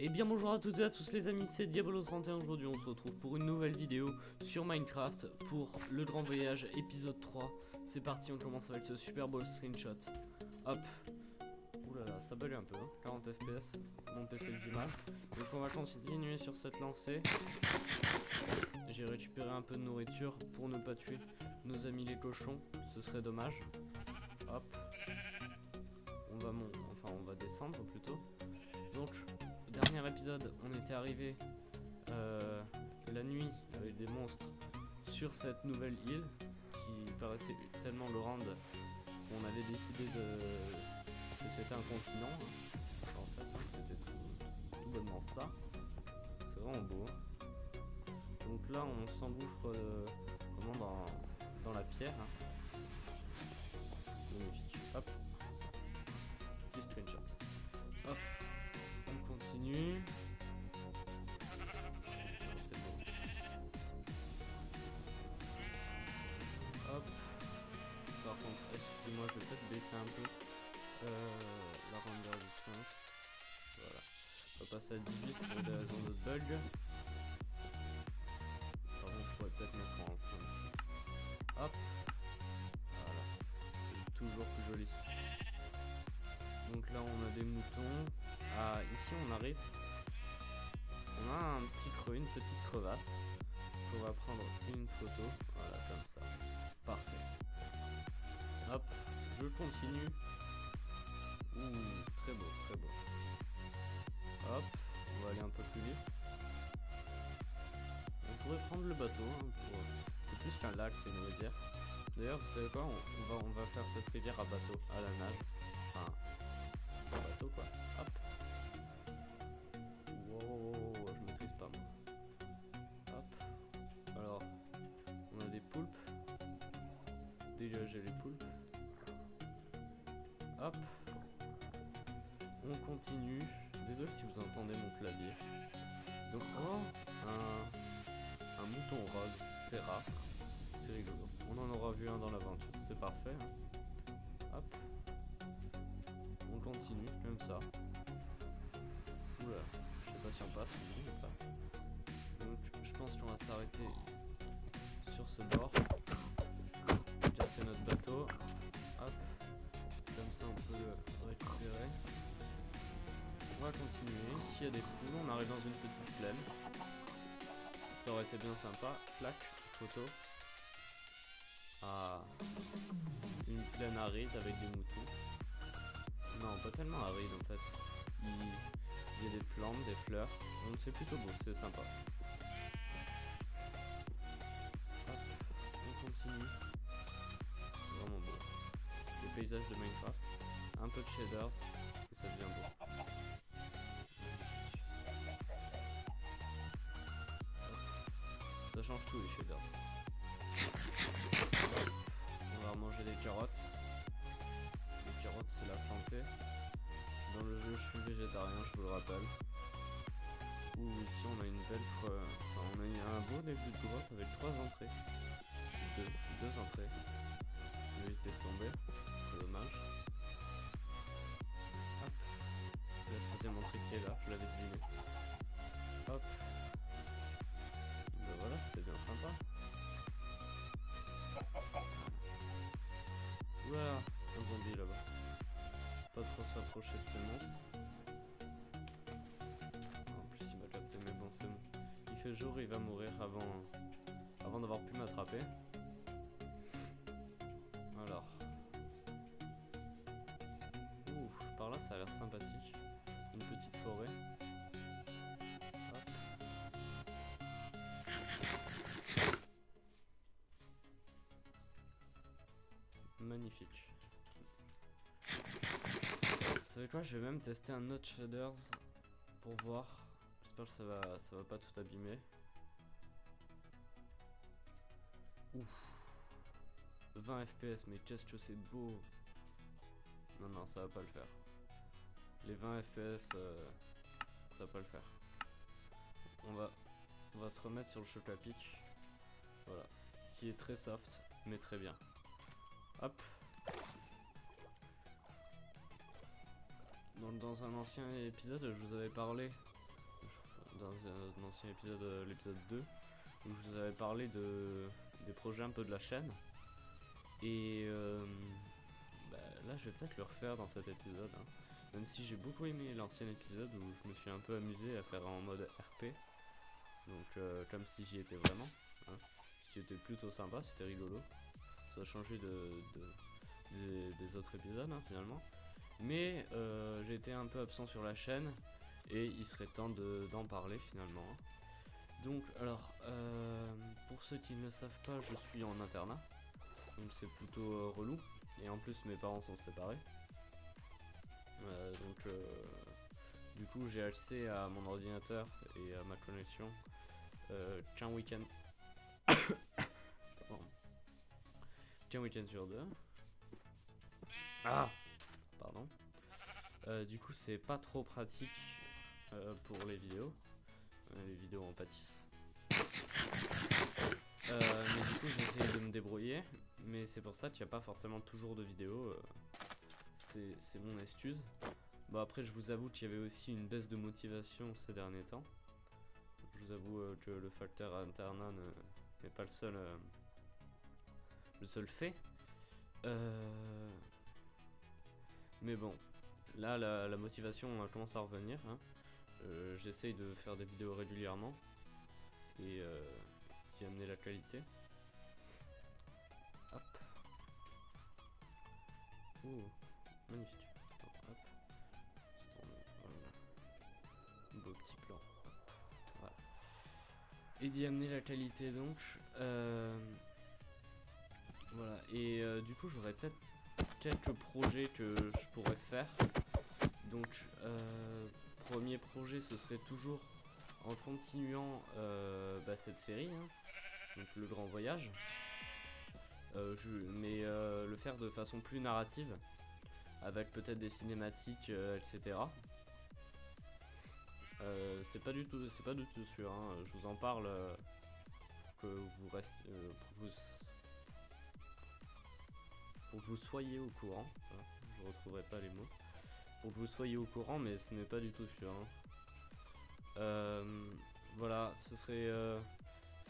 Et bien bonjour à toutes et à tous les amis, c'est Diabolo31. Aujourd'hui on se retrouve pour une nouvelle vidéo sur Minecraft pour le grand voyage épisode 3. C'est parti, on commence avec ce super beau screenshot. Hop. Oulala, ça bug un peu, hein. 40 fps, mon PC le dit mal. Donc on va continuer sur cette lancée. J'ai récupéré un peu de nourriture pour ne pas tuer nos amis les cochons, ce serait dommage. Hop. On va descendre plutôt. Donc dernier épisode, on était arrivé la nuit avec des monstres sur cette nouvelle île qui paraissait tellement grande qu'on avait décidé que c'était un continent. En fait, c'était tout bonnement ça. C'est vraiment beau. Donc là, on s'engouffre dans la pierre. Magnifique. Hop. Petit screenshot. Hop. On continue. C'est beau. Hop. Par contre, excusez-moi, je vais peut-être baisser un peu la render distance. Voilà. On va passer à 18 pour des raisons de bug. Par contre, je pourrais peut-être mettre en fond ici. Hop. Voilà. C'est toujours plus joli. Donc là, on a des moutons. Ah, ici, on arrive. On a un petit creux, une petite crevasse. On va prendre une photo. Voilà, comme ça. Parfait. Hop, je continue. Ouh, très beau, très beau. Hop, on va aller un peu plus vite. On pourrait prendre le bateau. Hein, c'est plus qu'un lac, c'est une rivière. D'ailleurs, vous savez quoi, on va faire cette rivière à bateau, à la nage. Enfin, un bateau quoi. Hop. Wow, je maîtrise pas moi. Hop. Alors, on a des poulpes. Dégager les poulpes. Hop. On continue. Désolé si vous entendez mon clavier. Donc, oh, un mouton rose. C'est rare. C'est rigolo. On en aura vu un dans l'aventure. C'est parfait. Hein. Hop. On continue comme ça. Oula. Je sais pas si on passe ou pas. Donc, je pense qu'on va s'arrêter sur ce bord. Déjà, c'est notre bateau. Hop. Comme ça, on peut le récupérer. On va continuer. S'il y a des poules, on arrive dans une petite plaine. Ça aurait été bien sympa. Clac, photo. Ah. Une plaine aride avec des moutons. Non, pas tellement aride en fait. Il y a des plantes, des fleurs. Donc c'est plutôt beau, c'est sympa. Hop, on continue. C'est vraiment beau. Les paysages de Minecraft. Un peu de shaders. Et ça devient beau. Ça change tout les shaders. On va manger des carottes. Les carottes c'est la santé. Dans le jeu je suis végétarien, je vous le rappelle. Ouh, ici on a une belle on a eu un beau début de grotte avec 3 entrées. Deux entrées. Je vais éviter de tomber, c'est dommage. Hop. La troisième entrée qui est là, je l'avais deviné. Hop. Ben voilà, c'était bien sympa. Oula, un zombie là-bas. Pas trop s'approcher de ces monstres. En plus il m'a capté, mais bon c'est bon. Il fait jour, il va mourir avant d'avoir pu m'attraper. Alors. Ouh, par là ça a l'air sympathique. Une petite forêt. Hop. Magnifique. Vous savez quoi, je vais même tester un autre shaders pour voir. J'espère que ça va pas tout abîmer. Ouf. 20 fps, mais qu'est-ce que c'est beau. Non, ça va pas le faire. Les 20 fps, ça va pas le faire. On va se remettre sur le choc à pic. Voilà. Qui est très soft, mais très bien. Hop. Dans un ancien épisode, je vous avais parlé dans un ancien épisode, l'épisode 2, où je vous avais parlé des projets un peu de la chaîne. Et là je vais peut-être le refaire dans cet épisode, hein. Même si j'ai beaucoup aimé l'ancien épisode où je me suis un peu amusé à faire en mode RP. Donc comme si j'y étais vraiment, hein. C'était plutôt sympa, c'était rigolo. Ça a changé des autres épisodes, hein, finalement. Mais j'ai été un peu absent sur la chaîne et il serait temps d'en parler finalement, hein. Donc alors, pour ceux qui ne le savent pas, je suis en internat. Donc c'est plutôt relou. Et en plus mes parents sont séparés. Du coup j'ai accès à mon ordinateur et à ma connexion qu'un week-end. Qu'un week-end sur deux. Ah, pardon. Du coup c'est pas trop pratique pour les vidéos. Les vidéos en pâtissent. Mais du coup j'essaie de me débrouiller. Mais c'est pour ça qu'il n'y a pas forcément toujours de vidéos. C'est mon excuse. Bon après je vous avoue qu'il y avait aussi une baisse de motivation ces derniers temps. Je vous avoue que le facteur internat n'est pas le seul fait. Mais bon, là la motivation commence à revenir, hein. J'essaye de faire des vidéos régulièrement et d'y amener la qualité. Hop. Ouh, magnifique. Hop. Voilà. Beau petit plan. Hop. Voilà. Et d'y amener la qualité donc. Voilà. Et du coup j'aurais peut-être quelques projets que je pourrais faire. Donc premier projet ce serait toujours en continuant cette série, hein, donc le grand voyage, mais le faire de façon plus narrative avec peut-être des cinématiques, etc. C'est pas du tout sûr, hein. Je vous en parle pour que vous restiez pour que vous soyez au courant, voilà. Je retrouverai pas les mots. Pour que vous soyez au courant, mais ce n'est pas du tout sûr, hein. Voilà, ce serait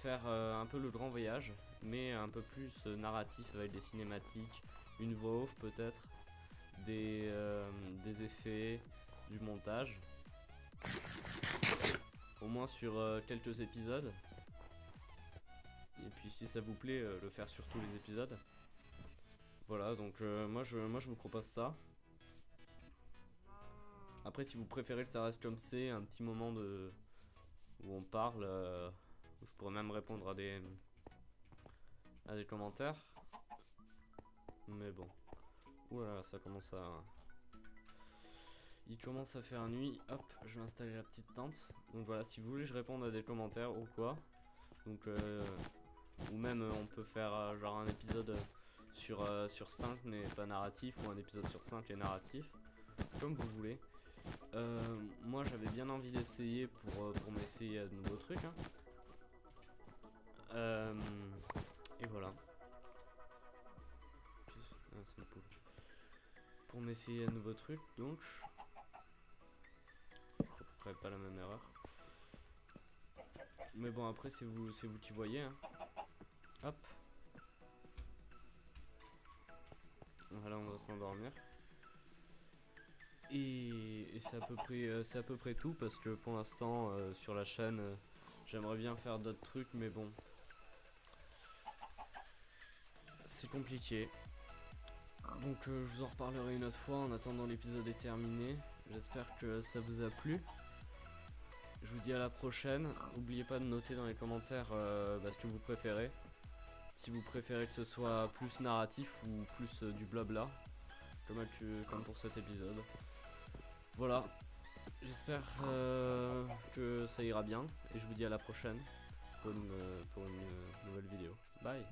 faire un peu le grand voyage, mais un peu plus narratif avec des cinématiques, une voix off peut-être, des effets, du montage. Au moins sur quelques épisodes. Et puis si ça vous plaît, le faire sur tous les épisodes. Voilà, donc moi je vous propose ça. Après si vous préférez que ça reste comme c'est, un petit moment où on parle, où je pourrais même répondre à des commentaires. Mais bon. Oulala, ça commence à... Il commence à faire nuit. Hop, je vais installer la petite tente. Donc voilà, si vous voulez je réponde à des commentaires ou quoi. Donc ou même on peut faire genre un épisode sur 5 n'est pas narratif, ou un épisode sur 5 est narratif, comme vous voulez. Moi j'avais bien envie d'essayer pour m'essayer à de nouveaux trucs, hein. Et voilà. Pour m'essayer à de nouveaux trucs, donc je ne ferai pas la même erreur. Mais bon, après c'est vous qui voyez, hein. Hop. Voilà, on va s'endormir. Et c'est à peu près tout, parce que pour l'instant sur la chaîne j'aimerais bien faire d'autres trucs, mais bon, c'est compliqué. Donc je vous en reparlerai une autre fois. En attendant, l'épisode est terminé. J'espère que ça vous a plu. Je vous dis à la prochaine. N'oubliez pas de noter dans les commentaires ce que vous préférez. Si vous préférez que ce soit plus narratif ou plus du blabla, comme pour cet épisode. Voilà, j'espère que ça ira bien et je vous dis à la prochaine pour une nouvelle vidéo. Bye.